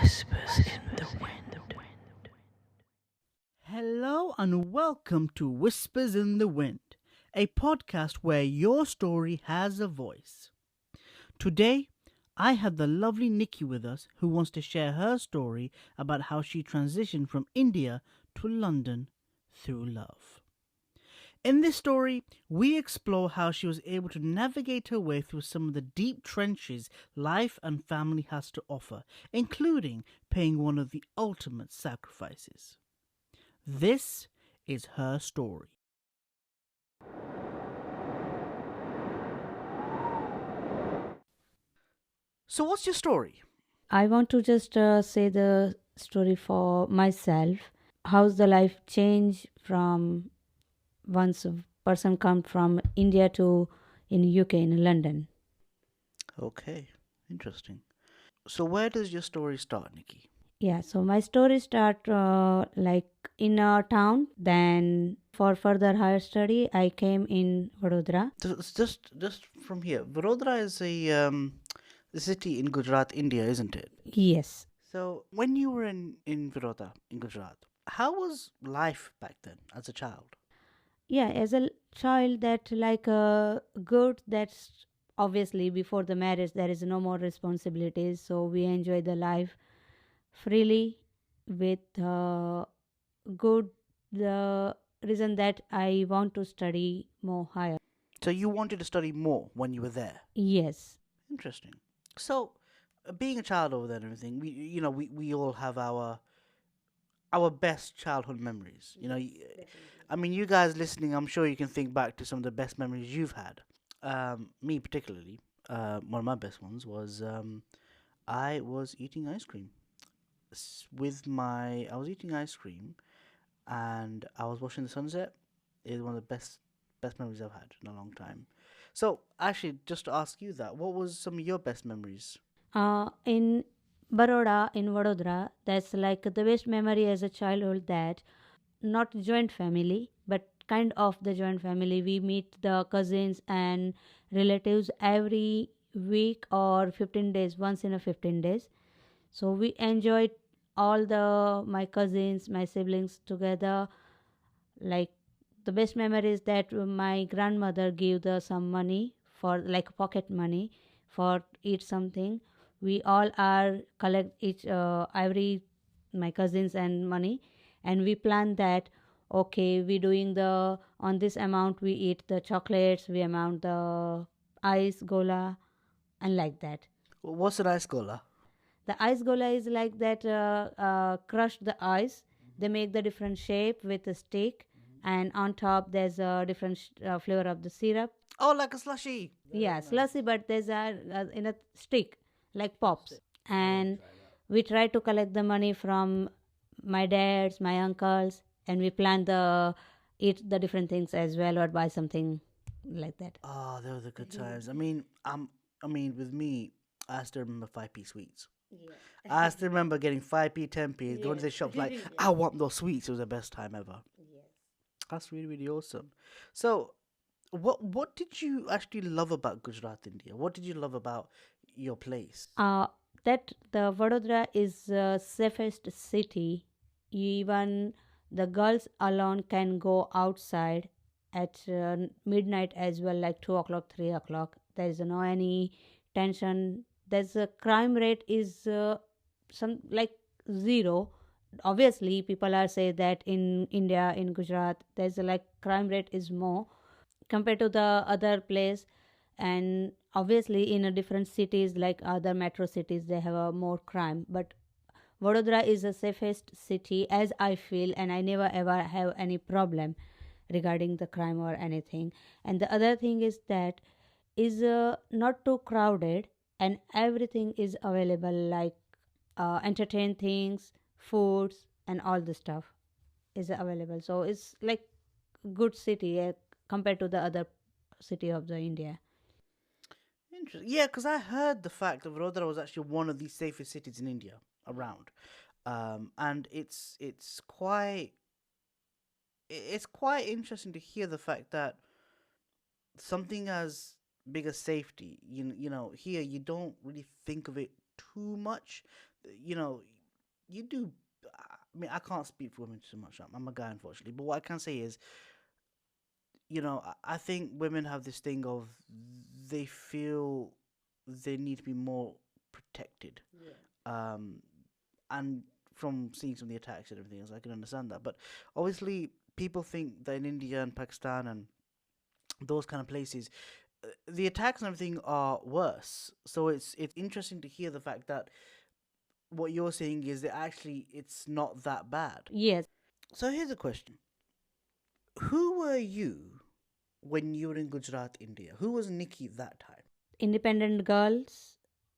Whispers in the wind. Hello and welcome to Whispers in the Wind, a podcast where your story has a voice. Today, I have the lovely Nikki with us who wants to share her story about how she transitioned from India to London through love. In this story, we explore how she was able to navigate her way through some of the deep trenches life and family has to offer, including paying one of the ultimate sacrifices. This is her story. So, what's your story? I want to just say the story for myself. How's the life change from once a person come from India to in UK in London? Okay, interesting. So, where does your story start, Nikki? Yeah, so my story start like in a town. Then for further higher study, I came in Vadodara. Just from here. Vadodara is a city in Gujarat, India, isn't it? Yes. So, when you were in Vadodara, in Gujarat, how was life back then as a child? Yeah, as a child, that like good. That's obviously before the marriage there is no more responsibilities, so we enjoy the life freely with good the reason that I want to study more higher. So, you wanted to study more when you were there. Yes. Interesting. So, being a child over there and everything, we all have our best childhood memories. I mean, you guys listening, I'm sure you can think back to some of the best memories you've had. Me particularly, one of my best ones was I was eating ice cream I was eating ice cream and I was watching the sunset. It's one of the best memories I've had in a long time. So, actually, just to ask you that, what was some of your best memories? In Baroda, in Vadodara, that's like the best memory as a childhood, that not joint family, but kind of the joint family. We meet the cousins and relatives every week or 15 days, once in a 15 days. So we enjoyed all the my cousins, my siblings together. Like the best memory is that my grandmother gave the some money for like pocket money for eat something. We all are collect each every my cousins and money, and we plan that okay, we doing the on this amount we eat the chocolates, we amount the ice gola and like that. What's an ice cola? The ice gola is like that crush the ice. They make the different shape with a stick, and on top there's a different flavor of the syrup. Oh, like a slushy. Yeah, slushy, but there's a in a stick like pops. And we try to collect the money from my dad's, my uncles, and we plan the eat the different things as well or buy something like that. Oh, they were the good times. With me, I still remember 5p sweets. I still remember getting 5p, 10p, going to the shops like, I want those sweets. It was the best time ever. That's really, really awesome. So, what did you actually love about Gujarat, India? What did you love about your place? uh, that the Vadodara is the safest city. Even the girls alone can go outside at midnight as well, like 2 o'clock, 3 o'clock. There is no any tension. There's a crime rate is some like zero. Obviously, people are say that in India, in Gujarat, there's a like crime rate is more compared to the other place, and obviously in a different cities like other metro cities they have a more crime, but Vadodara is the safest city as I feel, and I never ever have any problem regarding the crime or anything. And the other thing is that is not too crowded, and everything is available like entertain things, foods and all the stuff is available, so it's like good city compared to the other city of the India. Interesting. Yeah, because I heard the fact that Vadodara was actually one of the safest cities in India around, and it's quite interesting to hear the fact that something as big as safety, here you don't really think of it too much. You know, you do. I mean, I can't speak for women too much. I'm a guy, unfortunately. But what I can say is, I think women have this thing of they feel they need to be more protected. Um, and from seeing some of the attacks and everything else, I can understand that. But obviously, people think that in India and Pakistan and those kind of places, the attacks and everything are worse. So it's interesting to hear the fact that what you're saying is that actually it's not that bad. Yes. So here's a question: who were you when you were in Gujarat, India? Who was Nikki that time? Independent girls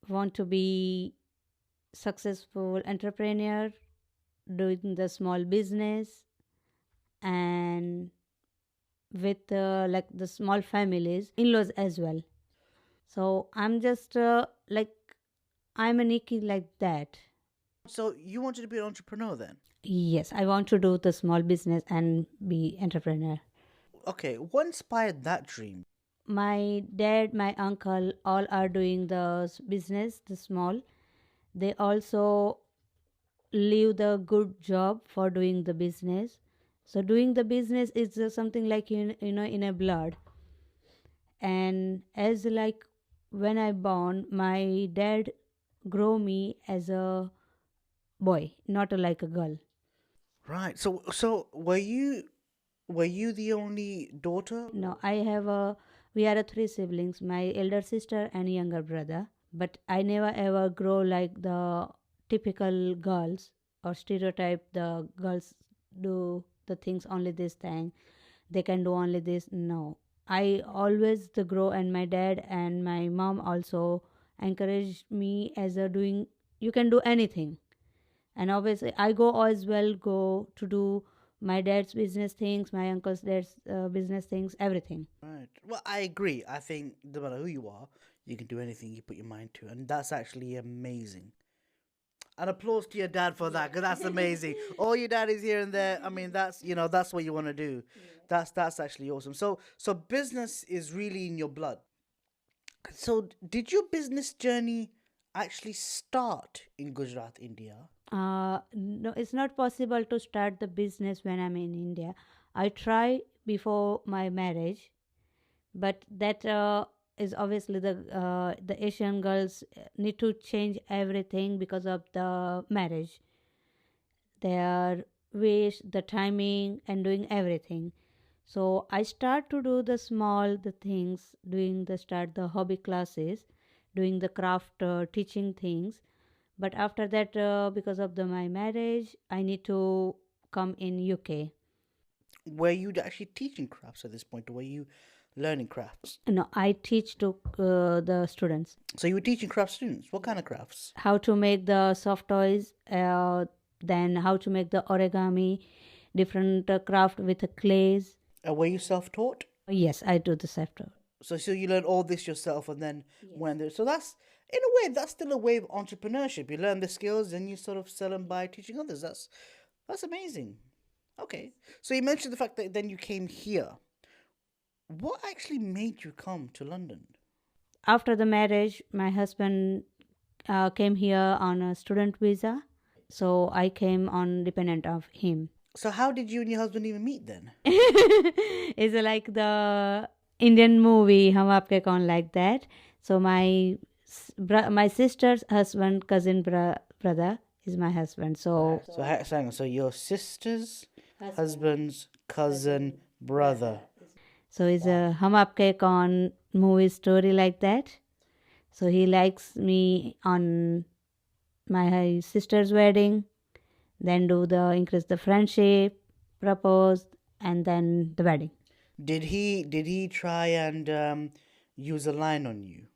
want to be successful entrepreneur, doing the small business, and with like the small families, in-laws as well. So I'm just like I'm a Nikki like that. So you wanted to be an entrepreneur then? Yes, I want to do the small business and be entrepreneur. Okay, what inspired that dream? My dad, my uncle, all are doing the business, the small. They also leave the good job for doing the business. So doing the business is something like in a blood. And as like when I born, my dad grow me as a boy, not like a girl. Right. So were you the only daughter? No, I have a. We are a three siblings. My elder sister and younger brother. But I never ever grow like the typical girls or stereotype. The girls do the things only this thing. They can do only this. No, I always the grow, and my dad and my mom also encouraged me as a doing. You can do anything, and obviously I go as well go to do my dad's business things, my uncle's dad's business things, everything. Right. Well, I agree. I think no matter who you are, you can do anything you put your mind to, and that's actually amazing. And applause to your dad for that, because that's amazing. All your dad is here and there. I mean, that's what you want to do. That's actually awesome. So business is really in your blood. So did your business journey actually start in Gujarat, India? No, it's not possible to start the business when I'm in India. I try before my marriage, but that is obviously the Asian girls need to change everything because of the marriage. Their wish, the timing, and doing everything. So I start to do the small the things, doing the start the hobby classes, doing the craft, teaching things. But after that, because of my marriage, I need to come in UK. Were you actually teaching crafts at this point, or were you learning crafts? No, I teach to the students So you were teaching craft students. What kind of crafts? how to make the soft toys, then how to make the origami, different craft with the clays. Were you self-taught? Yes, I do the soft. So you learn all this yourself, and then when there. So that's in a way that's still a way of entrepreneurship. You learn the skills, and you sort of sell them by teaching others. That's amazing. Okay. So you mentioned the fact that then you came here. What actually made you come to London? After the marriage, my husband came here on a student visa, so I came on dependent of him. So how did you and your husband even meet then? It's like the Indian movie Hum Aapke Kaun, like that. So my sister's husband, cousin brother is my husband. So So your sister's husband's cousin brother. so it's a Hum Aapke Kaun movie story like that. So he likes me on my sister's wedding, then do the increase the friendship, propose, and then the wedding. Did he try and use a line on you?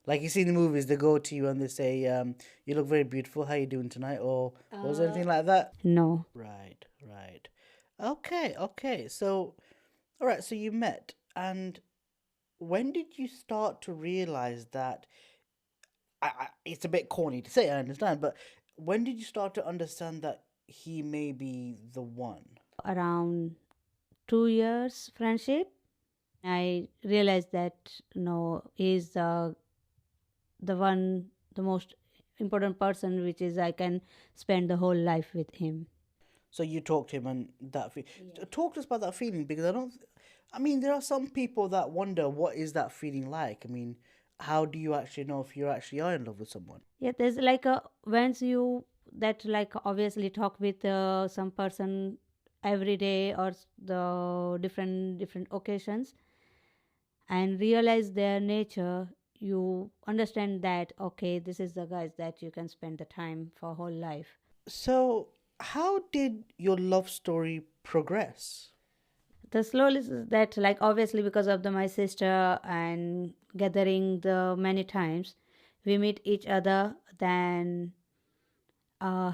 Like you see in the movies, they go to you and they say, "You look very beautiful. How you doing tonight?" Or was there anything like that? No. Right, right. Okay. So, all right. So you met, and when did you start to realize that? It's a bit corny to say, I understand, but when did you start to understand that he may be the one? Around 2 years friendship, I realized that no, he's the one, the most important person, which is I can spend the whole life with him. So you talked to him and talk to us about that feeling, because I mean, there are some people that wonder what is that feeling like. I mean, how do you actually know if you actually are in love with someone? Yeah, there's like a once you that like obviously talk with some person every day or the different occasions and realize their nature, you understand that okay, this is the guys that you can spend the time for whole life. So, how did your love story progress? The slowly is that like obviously because of my sister and gathering the many times we meet each other, then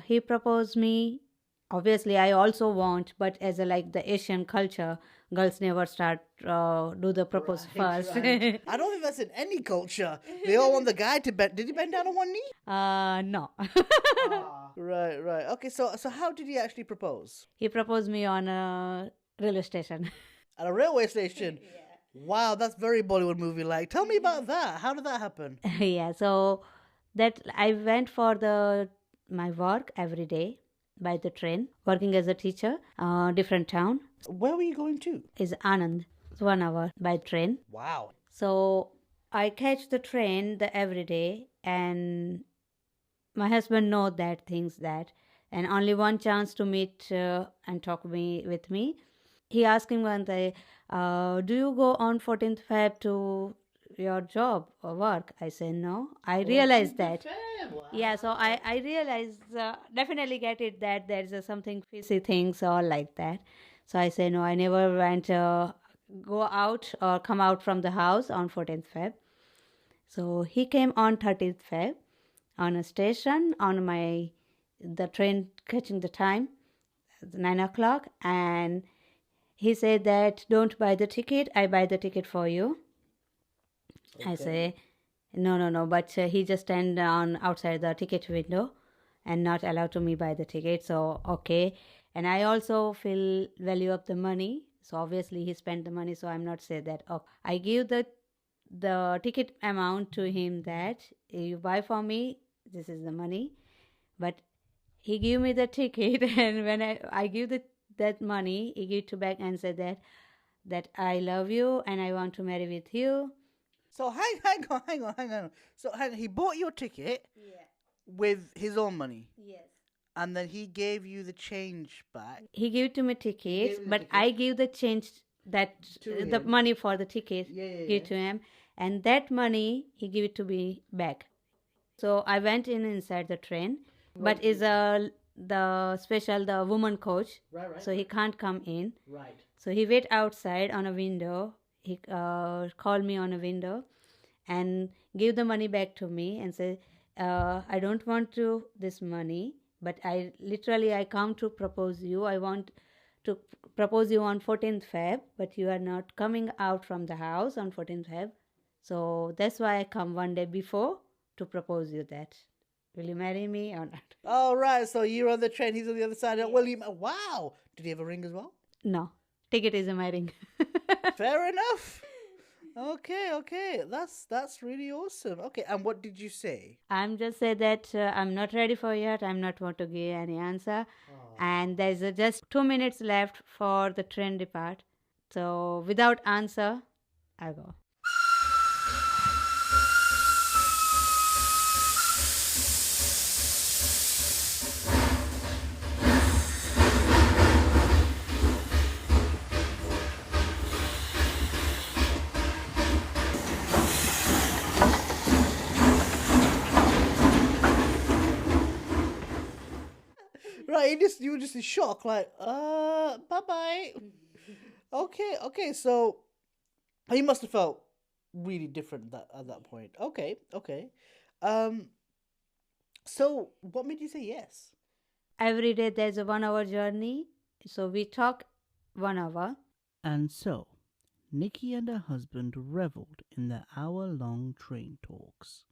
he proposed me. Obviously I also want, but as a like the Asian culture, girls never start do the propose first. Right. I don't think that's in any culture. They all want the guy to bend. Did he bend down on one knee? No. Right, right. Okay, so how did he actually propose? He proposed me on a railway station. At a railway station. Wow, that's very Bollywood movie like. Tell me about that. How did that happen? Yeah, so that I went for the my work every day by the train, working as a teacher, different town Where were you going to? is Anand. It's 1 hour by train. Wow. So I catch the train the every day, and my husband know that things that, and only one chance to meet and talk with me. He asked him one day, "Do you go on 14th Feb to your job or work?" I said no. I realized that. Yeah, so I realized definitely get it that there's something fishy things or like that. So I say no. I never went go out or come out from the house on 14th Feb. So he came on 30th Feb on a station on my the train catching the time 9 o'clock, and he said that don't buy the ticket. I buy the ticket for you. I say no, but he just stand on outside the ticket window and not allowed to me buy the ticket. So okay, and I also feel value of the money. So obviously he spent the money. So I'm not say that. Oh, I give the ticket amount to him that you buy for me. This is the money, but he give me the ticket, and when I give that money, he give to back and said that I love you and I want to marry with you. So hang on. So he bought your ticket with his own money, Yes. and then he gave you the change back. He gave to me gave ticket, you the but ticket. I give the change that To the him. money for the ticket Yeah. give to him, and that money he give it to me back. So I went inside the train, but is the special the woman coach, Right. so he can't come in. Right. So he wait outside on a window. He called me on a window and give the money back to me and say, I don't want to this money, but I come to propose you. I want to propose you on 14th Feb, but you are not coming out from the house on 14th Feb. So that's why I come one day before to propose you that. Will you marry me or not? All right. So you're on the train. He's on the other side. Well, wow. Did he have a ring as well? No. Ticket is my ring. Fair enough. Okay. That's really awesome. Okay, and what did you say? I'm just say that I'm not ready for yet. I'm not want to give any answer. And there's just 2 minutes left for the train depart. So without answer, I go. Right, you were just in shock, like, bye bye. Okay. So he must have felt really different at that point. Okay. Um. So what made you say yes? Every day there's a 1 hour journey. So we talk 1 hour. And so, Nikki and her husband reveled in their hour-long train talks.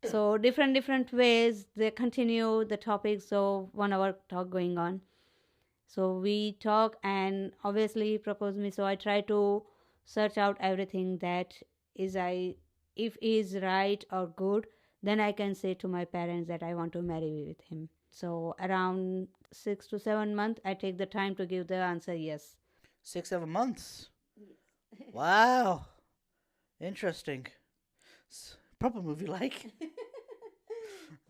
So different ways they continue the topic. So 1 hour talk going on. So we talk and obviously he proposed me. So I try to search out everything that is if he is right or good. then I can say to my parents that I want to marry with him. So around 6 to 7 months, I take the time to give the answer yes. 6, 7 months. Wow, interesting. Proper movie like.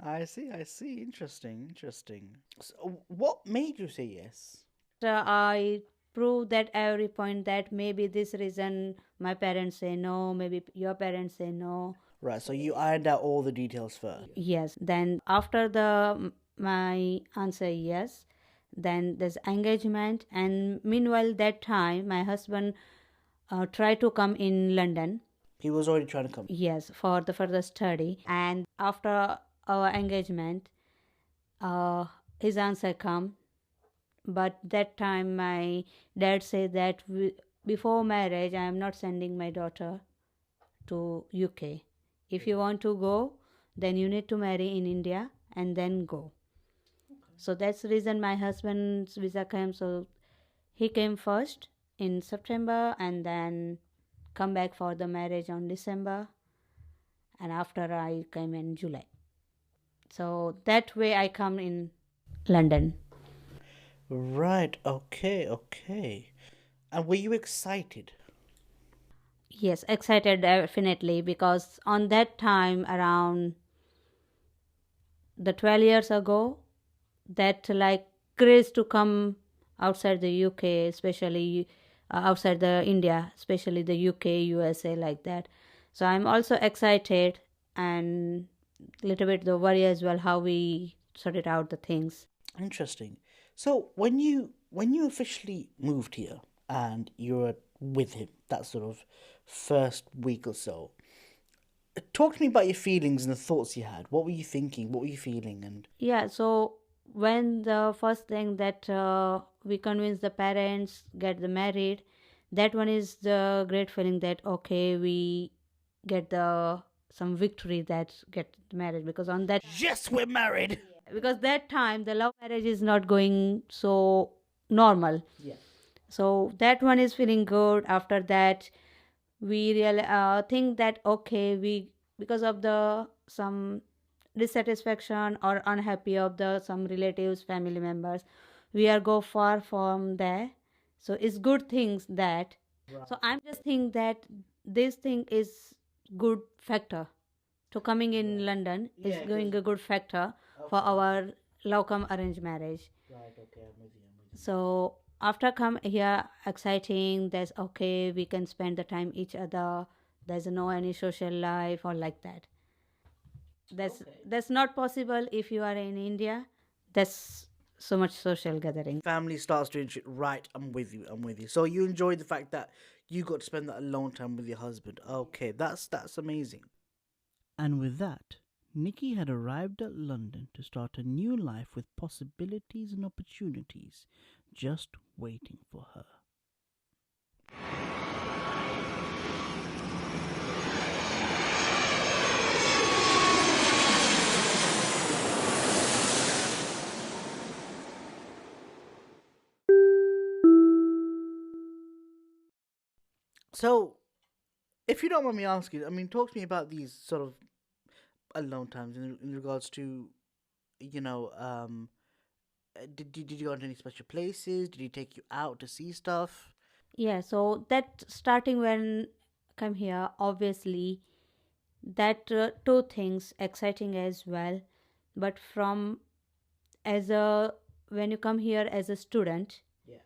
I see, I see. Interesting, interesting. So, what made you say yes? I prove that every point that maybe this reason my parents say no, maybe your parents say no. Right, so you ironed out all the details first. Yes. Then after the my answer yes, then there's engagement, and meanwhile that time my husband tried to come in London. He was already trying to come. Yes, for the further study. And after our engagement, his answer come. But that time my dad said that before marriage I am not sending my daughter to UK. If you want to go, then you need to marry in India and then go. So that's the reason my husband's visa came. So he came first in September and then come back for the marriage on December, and after I came in July. So that way I come in London. Right, okay, okay. And were you excited? Yes, excited definitely, because on that time around the 12 years ago, that like craze to come outside the UK, especially outside the India, especially the UK, USA, like that. So I'm also excited and little bit the worry as well how we sorted out the things. Interesting. So when you officially moved here and you were with him, that sort of first week or so, talk to me about your feelings and the thoughts you had. What were you thinking? What were you feeling? And Yeah, so when the first thing that we convince the parents get the married, that one is the great feeling that okay, we get the some victory that get married, because on that yes, we're married. because that time the love marriage is not going so normal. Yeah. So that one is feeling good. After that we really think that okay, we because of the some dissatisfaction or unhappy of the some relatives family members, we are go far from there. So it's good things that. Right. So I'm just think that this thing is good factor to coming in London is Yeah, going a good factor for our love come arranged marriage. Right. Okay. I'm with you. I'm with you. So after come here exciting, there's okay, we can spend the time each other, there's no any social life or like that. That's not possible if you are in India. That's so much social gathering. Family starts doing shit. Right. I'm with you. I'm with you. So you enjoyed the fact that you got to spend that alone time with your husband. Okay, that's amazing. And with that, Nikki had arrived at London to start a new life with possibilities and opportunities just waiting for her. So, if you don't mind me asking, I mean, talk to me about these sort of alone times in regards to, you know, did you go to any special places? Did he take you out to see stuff? Yeah, so that starting when come here, obviously that two things exciting as well, but from as a when you come here as a student, Yeah.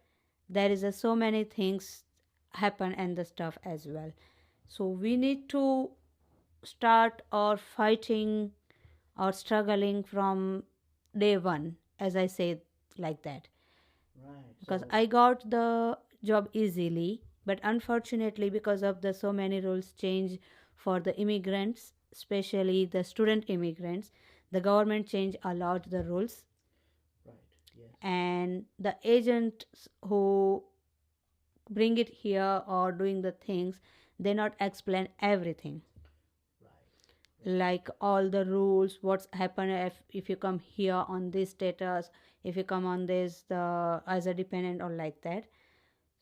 there is a, so many things happen and the stuff as well. So we need to start or fighting or struggling from day one, as I say like that, Right. because I got the job easily, but unfortunately because of the so many rules change for the immigrants, especially the student immigrants, the government change a lot the rules, Right. Yes. and the agents who bring it here or doing the things, they not explain everything, like all the rules what's happen if you come here on this status, if you come on this the as a dependent or like that.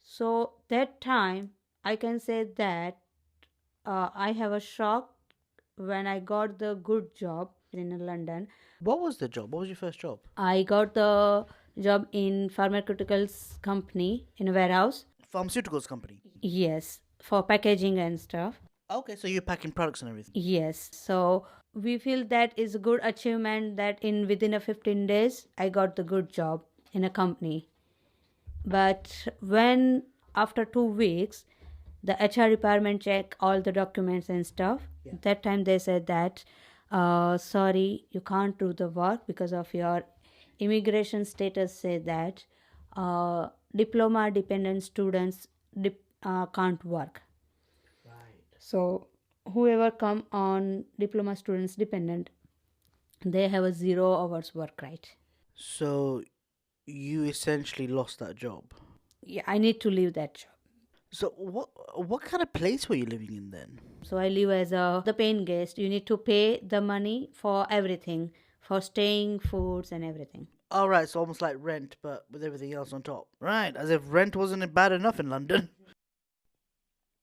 So that time I can say that I have a shock when I got the good job in London. What was the job? What was your first job? I got the job in pharmaceuticals company in a warehouse. Pharmaceuticals company. Yes, for packaging and stuff. Okay, so you're packing products and everything. Yes, so we feel that is a good achievement that in within a 15 days I got the good job in a company. But when after 2 weeks the HR department check all the documents and stuff, Yeah. that time they said that sorry, you can't do the work because of your immigration status. Say that diploma dependent students can't work. Right. So whoever come on diploma students dependent, they have a 0 hours work, right? So you essentially lost that job. Yeah, I need to leave that job. So what kind of place were you living in then? So I live as a the paying guest. You need to pay the money for everything, for staying, foods, and everything. All right, so almost like rent, but with everything else on top. Right, as if rent wasn't bad enough in London.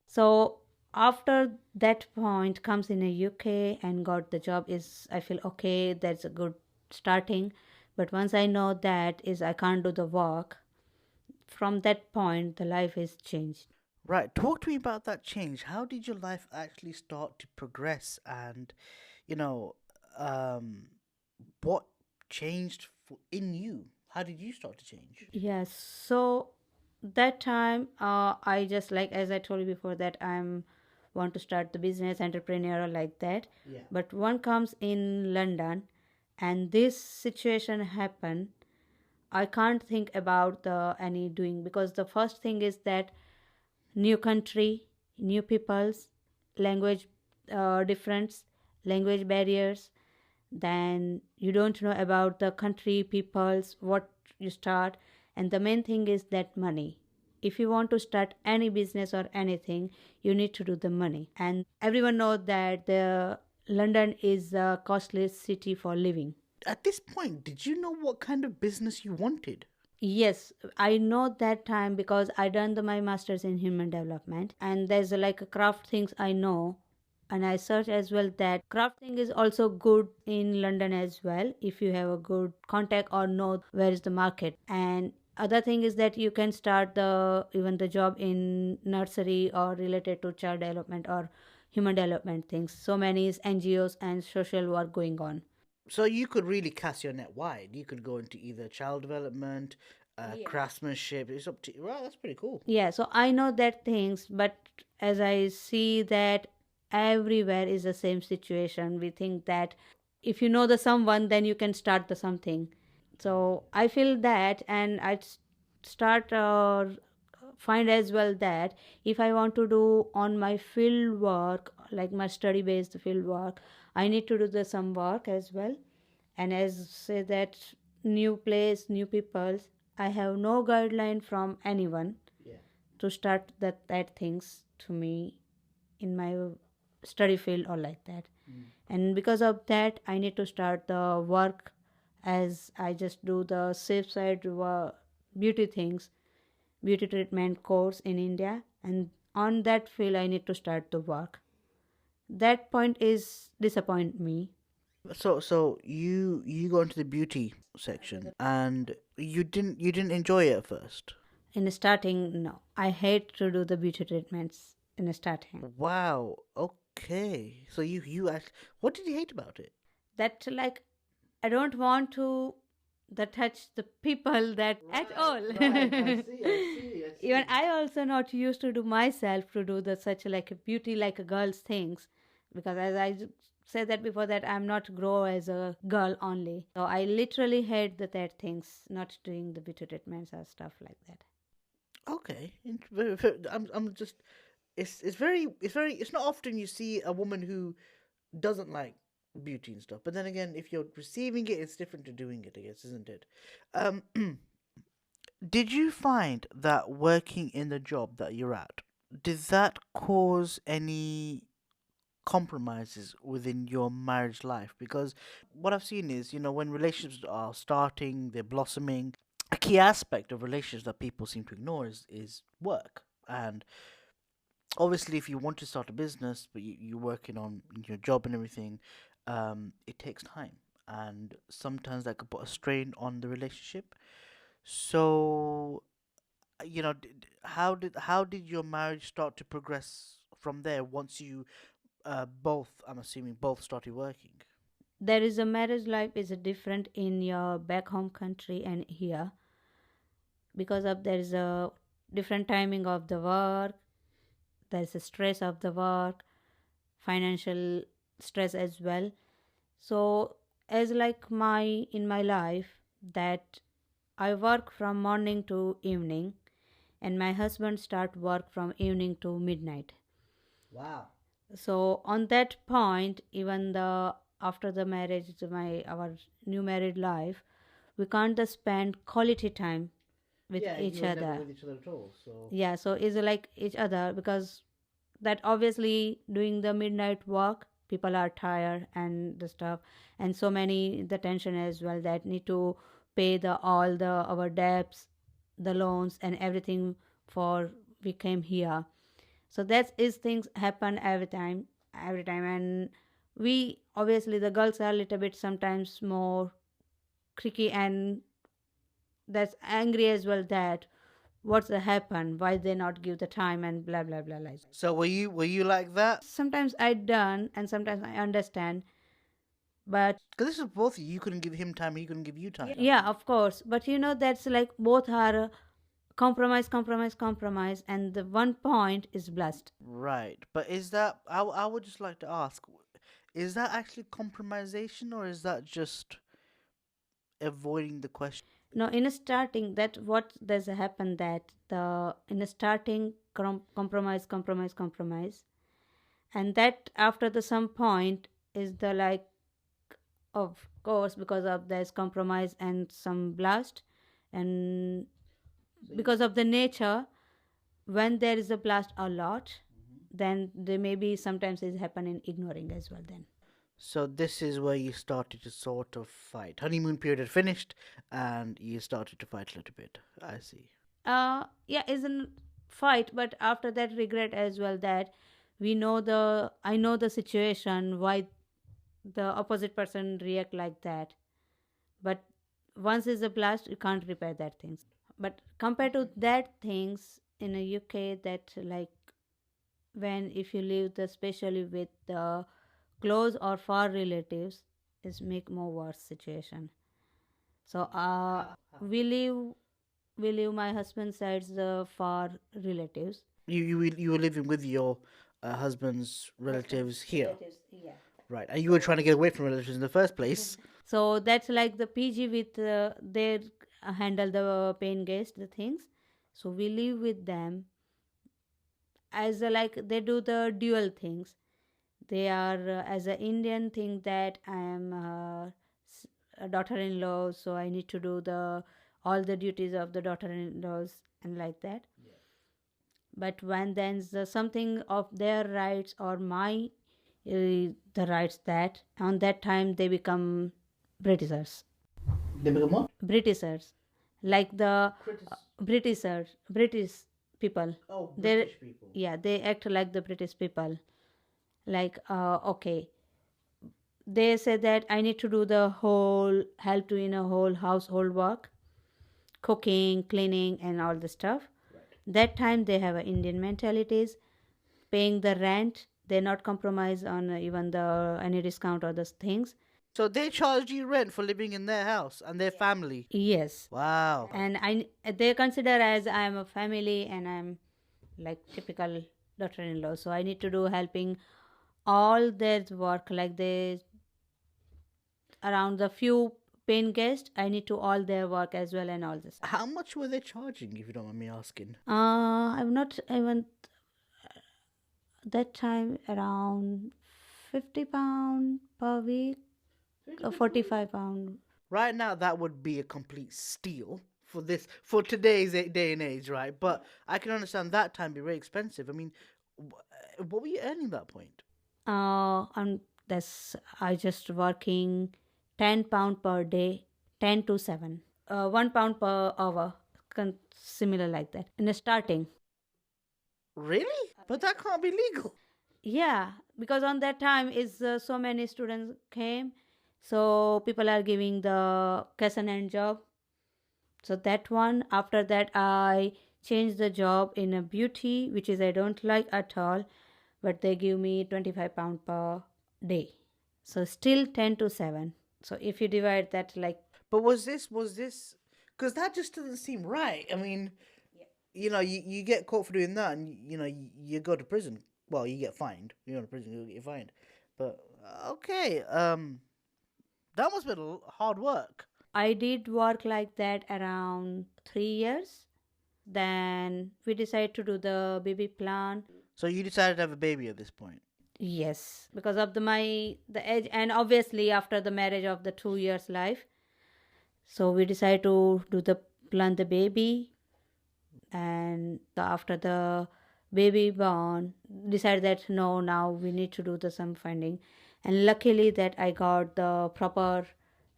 So after that point comes in a UK and got the job is I feel okay, that's a good starting. But once I know that is I can't do the work, from that point the life is changed. Right, talk to me about that change. How did your life actually start to progress, and you know, um, what changed in you? How did you start to change? Yes, so that time I just like as I told you before that I'm want to start the business entrepreneur like that. Yeah. But one comes in London and this situation happened. I can't think about the any doing because the first thing is that new country, new peoples, language difference, language barriers. Then you don't know about the country, peoples, what you start, and the main thing is that money. If you want to start any business or anything, you need to do the money. And everyone knows that the London is a costly city for living. At this point, did you know what kind of business you wanted? Yes, I know that time because I done my masters in human development and there's like a craft things I know, and I search as well that crafting is also good in London as well if you have a good contact or know where is the market. And other thing is that you can start the even the job in nursery or related to child development or human development things. So many is NGOs and social work going on. So you could really cast your net wide. You could go into either child development, craftsmanship. It's up to you. Right, that's pretty cool. Yeah, so I know that things, but as I see that everywhere is the same situation, we think that if you know the someone, then you can start the something. So I feel that, and start find as well that if I want to do on my field work, like my study based field work, I need to do the some work as well. And as say that new place, new peoples, I have no guideline from anyone Yeah. to start that things to me in my study field or like that. And because of that I need to start the work as I just do the safe side beauty things, beauty treatment course in India, and on that field I need to start the work. That point is disappoint me. So you go into the beauty section and you didn't enjoy it at first. In starting, no, I hate to do the beauty treatments in starting. Wow. Okay. So you act. What did you hate about it? That like I don't want to the touch the people that at all. Even I also not used to do myself to do the such like a beauty like a girl's things, because as I said that before that I'm not grow as a girl only. So I literally hate that things, not doing the beauty treatments or stuff like that. Okay. I'm just. It's not often you see a woman who doesn't like beauty and stuff. But then again, if you're receiving it, it's different to doing it, I guess, isn't it? Um, did you find that working in the job that you're at, did that cause any compromises within your marriage life? Because what I've seen is, when relationships are starting, they're blossoming, a key aspect of relationships that people seem to ignore is work. And obviously, if you want to start a business, but you're working on your job and everything, it takes time, and sometimes that could put a strain on the relationship. So, how did your marriage start to progress from there once you both, I'm assuming, both started working? There is a marriage life is different in your back home country and here, because of there is a different timing of the work, there is a stress of the work, financial stress as well. So as like my in my life that I work from morning to evening, and my husband start work from evening to midnight. Wow. So on that point, even the after the marriage, my our new married life, we can't just spend quality time with Yeah, you each were never other. with each other at all. So Yeah, so it's like each other, because that obviously doing the midnight work, people are tired and the stuff, and so many the tension as well that need to pay the all the our debts, the loans and everything for we came here. So that is things happen every time, and we obviously the girls are a little bit sometimes more tricky and that's angry as well that what's the happen, why they not give the time and blah blah blah like. so were you like that? Sometimes I done and sometimes I understand, but Because this is both of you. You couldn't give him time. He couldn't give you time. yeah, of course, but that's like both are compromise, and the one point is blessed. Right. But is that I would just like to ask, is that actually compromisation or is that just avoiding the question? No, in a starting that what does happen that the in a starting compromise, and that after the some point is the like, of course, because of there's compromise and some blast, and because of the nature, when there is a blast a lot, then there may be sometimes is happen in ignoring as well then. So this is where you started to sort of fight. Honeymoon period had finished, and you started to fight a little bit. I see. Yeah, isn't fight, but after that regret as well that I know the situation why the opposite person react like that, but once is a blast you can't repair that things. But compared to that things in a UK, that like when if you live the especially with the close or far relatives, is make more worse situation. So we live my husband's side's the far relatives. You were living with your husband's relatives here, Relatives, yeah. right? And you were trying to get away from relatives in the first place. So that's like the PG with their handle the pain guest the things. So we live with them as a, like they do the dual things. They are as an Indian thing that I am a daughter-in-law, so I need to do the all the duties of the daughter-in-laws and like that. But when there's something of their rights or my the rights, that on that time they become Britishers. They become what? Britishers, like the Critics. British people. Oh, They British people. yeah, they act like the British people. Like okay, they say that I need to do the whole help to in a whole household work, cooking, cleaning, and all the stuff. That time they have a Indian mentalities, paying the rent. They not compromise on even the any discount or those things. So they charged you rent for living in their house and their family. Yes, Wow. and they consider as I am a family and I'm like typical daughter-in-law. So I need to do helping all their work, like they around the few paying guests. I need to all their work as well and all this. How much were they charging, if you don't mind me asking? I'm not even that time around £50 per week, or £45. Right now, that would be a complete steal for today's day and age, right? But I can understand that time be very expensive. I mean, what were you earning at that point? And that's I just working £10 per day, 10 to 7, £1 per hour, similar like that in the starting. Really? But that can't be legal. Yeah, because on that time is so many students came, so people are giving the cash and hand job. So that one, after that, I changed the job in a beauty, which is I don't like at all, but they give me £25 per day. So still 10 to 7. So if you divide that, like, But was this because that just doesn't seem right. I mean, you get caught for doing that, and you go to prison. Well, you get fined. You go to prison, you get fined. But okay, that must have been hard work. I did work like that around 3 years. Then we decided to do the baby plan. So you decided to have a baby at this point. Yes, because of the age, and obviously after the marriage of the 2 years life, so we decided to do the plant the baby, and after the baby born, decided that no, now we need to do the some funding, and luckily that I got the proper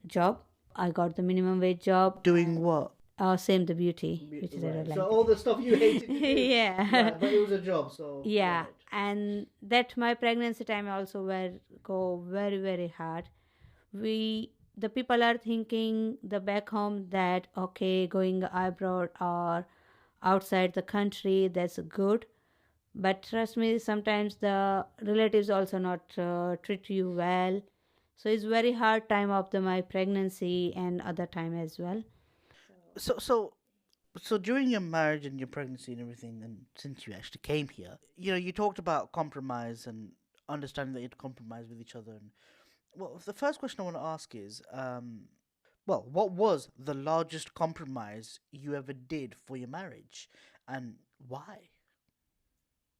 job. I got the minimum wage job. Doing what? Same the beauty, which is I Right. don't So like. all the stuff you hated to do. Yeah. Right, but it was a job, so Yeah, right. and that my pregnancy time also were go very very hard. We the people are thinking the back home that okay, going abroad or outside the country, that's good, but trust me, sometimes the relatives also not treat you well. So it's very hard time of the my pregnancy and other time as well. So during your marriage and your pregnancy and everything, and since you actually came here, you talked about compromise and understanding that you'd compromise with each other. And well, the first question I want to ask is, well, what was the largest compromise you ever did for your marriage, and why?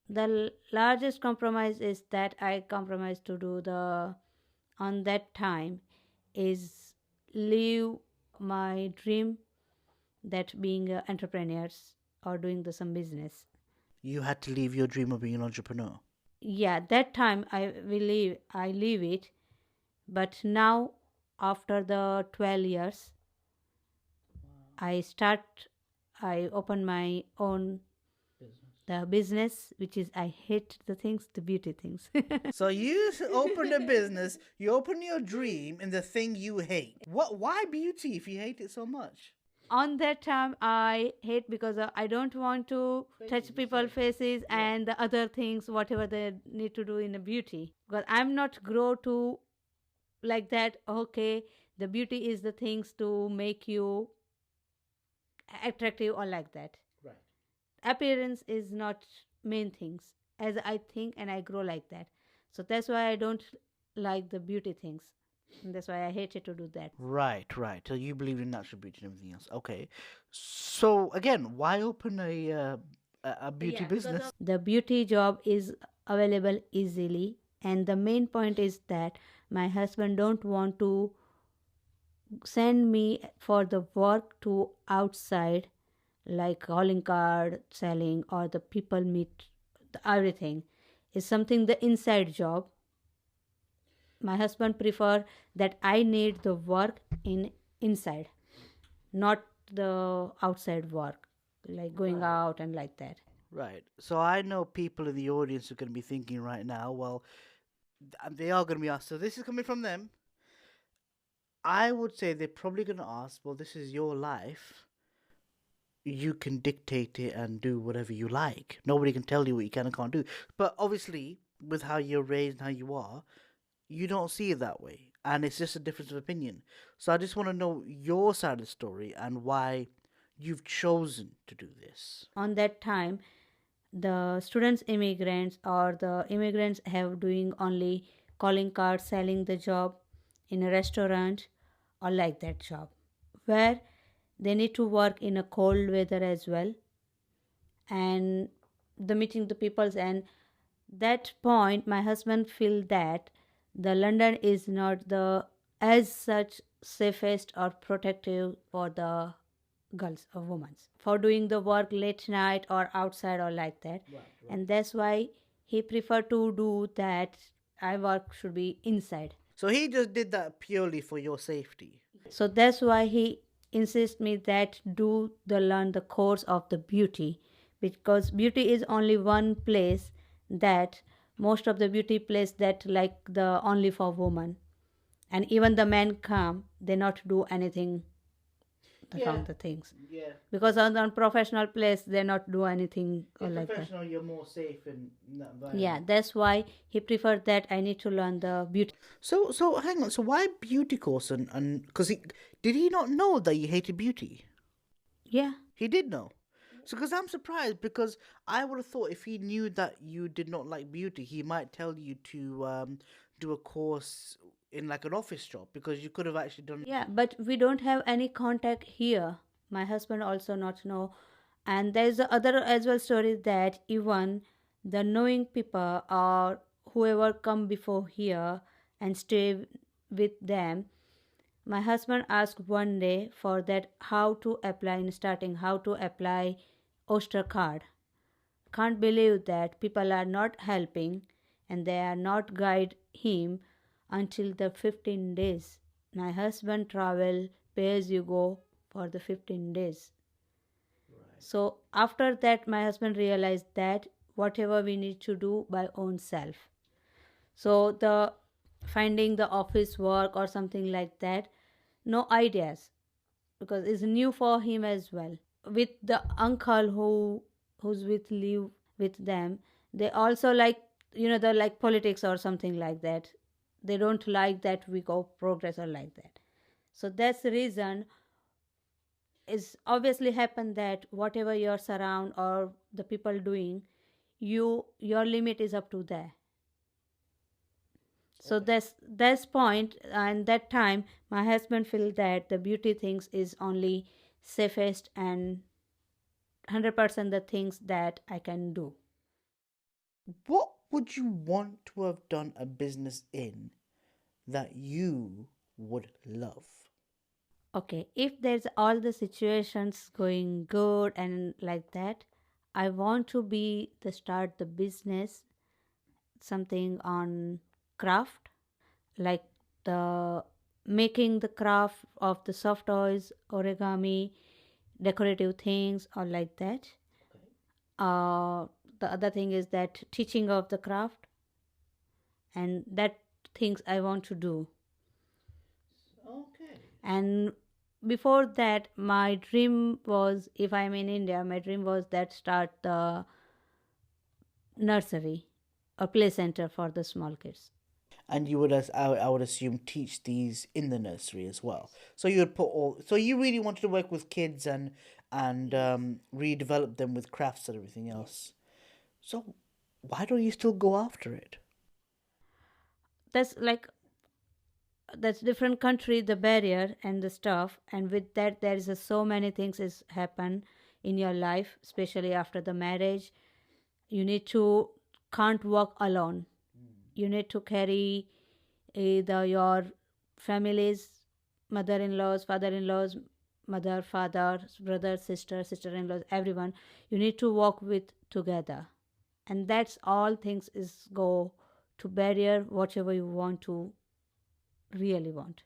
The largest compromise is that I compromised to do the on that time is leave my dream that being entrepreneurs or doing the some business. You had to leave your dream of being an entrepreneur. Yeah, that time I leave it, but now after the 12 years I start I open my own the business, which is I hate the things, the beauty things. So you opened a business, you opened your dream in the thing you hate. What? Why beauty if you hate it so much? On that time I hate because I don't want to touch people faces and the other things whatever they need to do in a beauty, because I'm not grow to like that. Okay, the beauty is the things to make you attractive or like that. Right. Appearance is not main things, as I think, and I grow like that. So that's why I don't like the beauty things, and that's why I hated to do that. Right. So you believe in natural beauty and everything else. Okay. So again, why open a beauty business? The beauty job is available easily, and the main point is that my husband don't want to send me for the work to outside, like calling card selling or the people meet, everything is something the inside job. My husband prefer that I need the work in inside, not the outside work, like going out and like that. Right. So I know people in the audience are going to be thinking right now, well, they are going to be asked. So this is coming from them. I would say they're probably going to ask, well, this is your life. You can dictate it and do whatever you like. Nobody can tell you what you can and can't do. But obviously, with how you're raised and how you are, you don't see it that way. And it's just a difference of opinion. So I just want to know your side of the story and why you've chosen to do this. On that time, the students immigrants or the immigrants have doing only calling cards selling the job in a restaurant or like that job, where they need to work in a cold weather as well, and the meeting the peoples. And that point my husband feel that the London is not the as such safest or protective for the girls or women for doing the work late night or outside or like that. And that's why he prefer to do that. I work should be inside. So he just did that purely for your safety. So that's why he insists me that do the learn the course of the beauty, because beauty is only one place, that most of the beauty place that like the only for woman, and even the men come, they not do anything the Yeah, wrong the things, yeah. because on professional place they not do anything or In like that. professional, you're more safe in that Yeah, environment. that's why he preferred that I need to learn the beauty. So hang on. So why beauty course and because he did he not know that you hated beauty? Yeah. He did know. So because I'm surprised because I would have thought if he knew that you did not like beauty, he might tell you to do a course in like an office job because you could have actually done. Yeah, but we don't have any contact here. My husband also not know. And there's the other as well story that even the knowing people or whoever come before here and stay with them, my husband asked one day for that how to apply in starting, how to apply Oyster card. Can't believe that people are not helping and they are not guide him until the 15 days. My husband travel pay as you go for the 15 days. So after that my husband realized that whatever we need to do by own self. So the finding the office work or something like that, no ideas, because it's new for him as well. With the uncle who's with live with them, they also like, they're like politics or something like that. They don't like that we go progress or like that. So that's the reason is obviously happen that whatever your surround or the people doing, your limit is up to there. So that's point, and that time my husband feel that the beauty things is only safest and 100% the things that I can do. What would you want to have done a business in that you would love? Okay, if there's all the situations going good and like that, I want to be the start the business, something on craft, like the making the craft of the soft toys, origami, decorative things or like that. uh the other thing is that teaching of the craft, and that things I want to do. Okay. And before that my dream was, if I'm in India, my dream was that start the nursery or play center for the small kids. And you would, as I would assume, teach these in the nursery as well. So you would put all. So you really wanted to work with kids and redevelop them with crafts and everything else. So why don't you still go after it? That's like, that's different country the barrier and the stuff, and with that there is so many things is happen in your life, especially after the marriage. You need to can't walk alone. You need to carry either your families, mother-in-laws, father-in-laws, mother, father, brother, sister, sister-in-laws, everyone. You need to walk with together, and that's all things is go to barrier whatever you want to really want.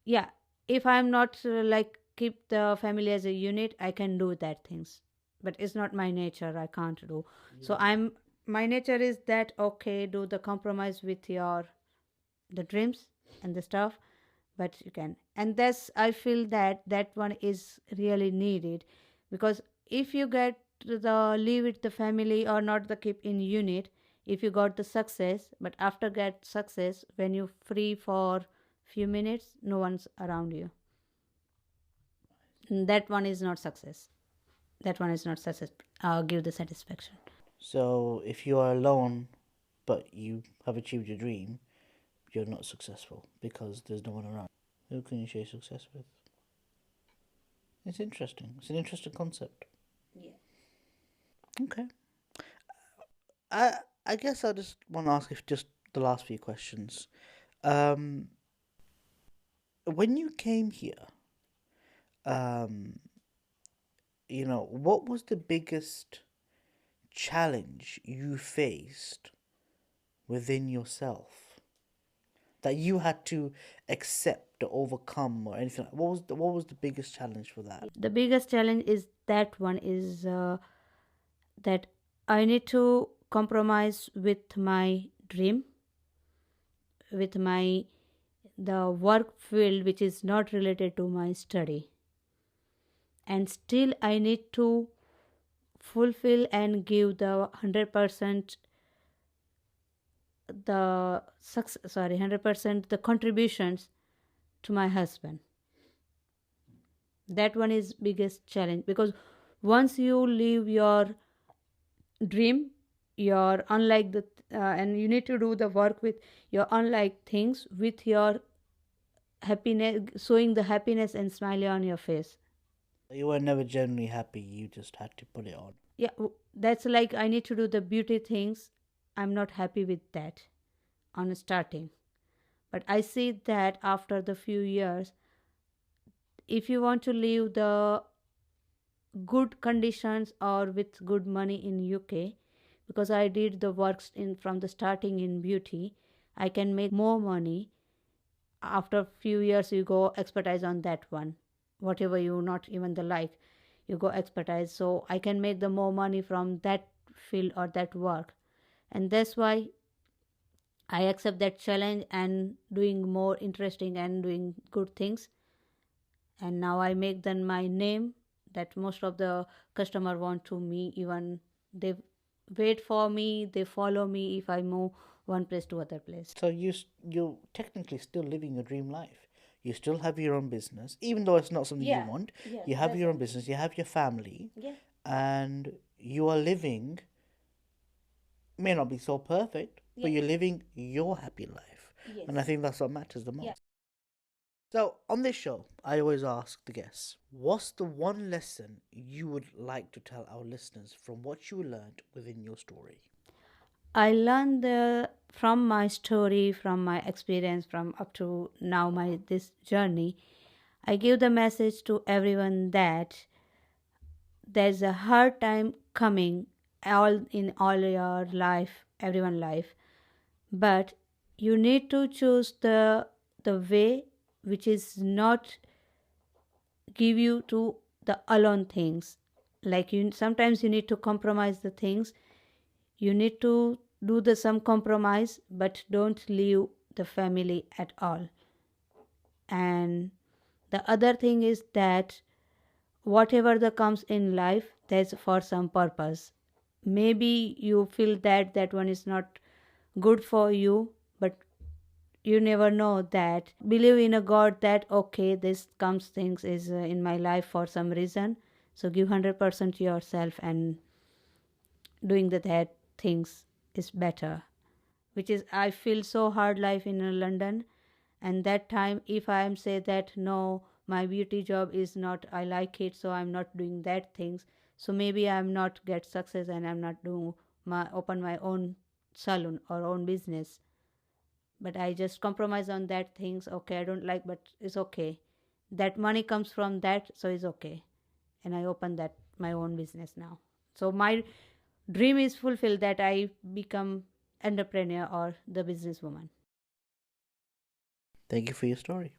Yeah, if I'm not like keep the family as a unit, I can do that things, but it's not my nature, I can't do. So I'm, my nature is that okay, do the compromise with your the dreams and the stuff, but you can. And that's, I feel that that one is really needed, because if you get the live with the family or not the keep in unit, if you got the success, but after get success when you free for few minutes, no one's around you, that one is not success. That one is not success, give the satisfaction. So if you are alone, but you have achieved your dream, you're not successful because there's no one around. Who can you share success with? It's interesting. It's an interesting concept. Yeah. Okay. I I guess I just want to ask if just the last few questions. Um, when you came here, um, what was the biggest challenge you faced within yourself that you had to accept or overcome or anything? What was the biggest challenge for that? The biggest challenge is that one is that I need to compromise with my dream, with my the work field which is not related to my study, and still I need to fulfill and give the 100% the success, sorry, 100% the contributions to my husband. That one is biggest challenge, because once you leave your dream, your unlike the and you need to do the work with your unlike things with your happiness, showing the happiness and smile on your face. You were never genuinely happy, you just had to put it on. Yeah, that's like I need to do the beauty things. I'm not happy with that on starting, but I see that after the few years, if you want to live the good conditions or with good money in UK, because I did the works in from the starting in beauty, I can make more money. After few years you go expertise on that one, whatever you not even the like, you go expertise, so I can make the more money from that field or that work. And that's why I accept that challenge and doing more interesting and doing good things. And now I make them my name, that most of the customer want to me, even they wait for me, they follow me if I move one place to other place. So you're technically still living your dream life. You still have your own business, even though it's not something you Yeah, want. yes, You have that's your own it. business, you have your family, Yeah, and you are living, may not be so perfect, yeah, but you're living your happy life. And I yes. think that's what matters the most. Yeah. So, on this show, I always ask the guests, what's the one lesson you would like to tell our listeners from what you learned within your story? I learned from my story, from my experience, from up to now my this journey. I give the message to everyone that there's a hard time coming all in all your life, everyone life, but you need to choose the way which is not give you to the alone things. Like you sometimes you need to compromise the things, you need to do the some compromise, but don't leave the family at all. And the other thing is that whatever that comes in life, there's for some purpose. Maybe you feel that that one is not good for you, but you never know that. Believe in a God that okay, this comes things is in my life for some reason. So give 100% to yourself, and doing that things is better. Which is I feel so hard life in London, and that time if I am say that no, my beauty job is not I like it, so I'm not doing that things. So maybe I'm not get success and I'm not doing my open my own salon or own business. But I just compromise on that things. Okay, I don't like, but it's okay. That money comes from that, so it's okay. And I open that my own business now. So my dream is fulfilled that I become entrepreneur or the businesswoman. Thank you for your story.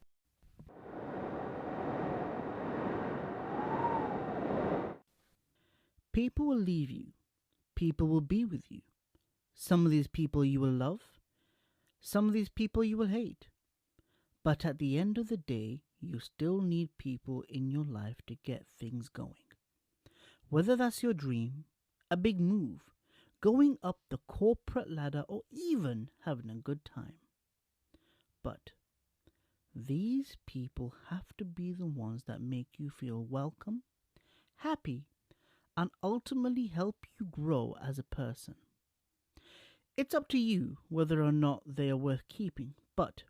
People will leave you, people will be with you. Some of these people you will love, some of these people you will hate. But at the end of the day, you still need people in your life to get things going. Whether that's your dream, a big move, going up the corporate ladder, or even having a good time. But these people have to be the ones that make you feel welcome, happy, and ultimately help you grow as a person. It's up to you whether or not they are worth keeping, but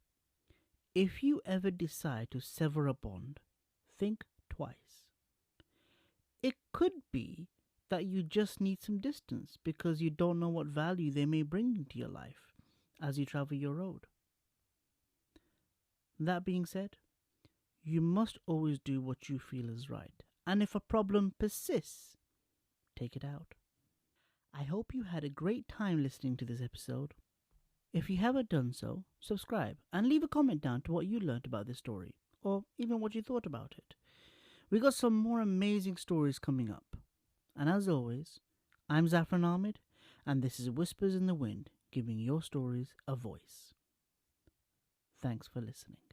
if you ever decide to sever a bond, think twice. It could be that you just need some distance because you don't know what value they may bring into your life as you travel your road. That being said, you must always do what you feel is right, and if a problem persists, take it out. I hope you had a great time listening to this episode. If you haven't done so, subscribe and leave a comment down to what you learned about this story, or even what you thought about it. We got some more amazing stories coming up. And as always, I'm Zafran Ahmed, and this is Whispers in the Wind, giving your stories a voice. Thanks for listening.